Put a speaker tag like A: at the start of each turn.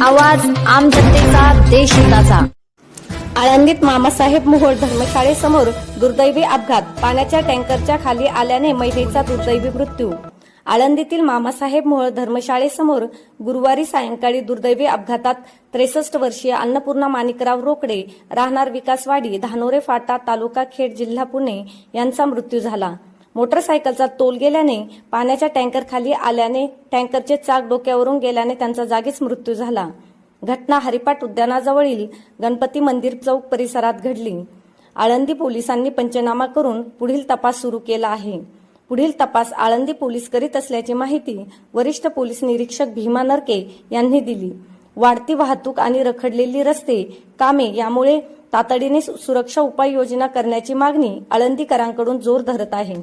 A: आवाज आम जनतेचा, देश हिताचा।
B: आळंदीत मामासाहेब मोहोळ धर्मशाळेसमोर दुर्दैवी अपघात, पाण्याच्या टँकरच्या खाली आल्याने महिलेचा दुर्दैवी मृत्यू। आळंदीतील मामासाहेब मोहोळ धर्मशाळेसमोर गुरुवारी सायंकाळी दुर्दैवी अपघातात 63 वर्षीय अन्नपूर्णा माणिकराव रोकडे, राहणार विकासवाडी, धानोरे फाटा, तालुका खेड, जिल्हा पुणे यांचा मृत्यू झाला। मोटरसायकलचा तोल गेल्याने, पाण्याच्या टँकर खाली आल्याने, टँकरचे चाक डोक्यावरून गेल्याने त्यांचा जागीच मृत्यू झाला। घटना हरिपाठ उद्यानाजवळील गणपती मंदिर चौक परिसरात घडली। आळंदी पोलिसांनी पंचनामा करून पुढील तपास सुरू केला आहे। पुढील तपास आळंदी पोलीस करीत असल्याची माहिती वरिष्ठ पोलीस निरीक्षक भीमा नरके यांनी दिली। वाढती वाहतूक आणि रखडलेली रस्ते कामे यामुळे तातडीने सुरक्षा उपाययोजना करण्याची मागणी आळंदीकरांकडून जोर धरत आहे।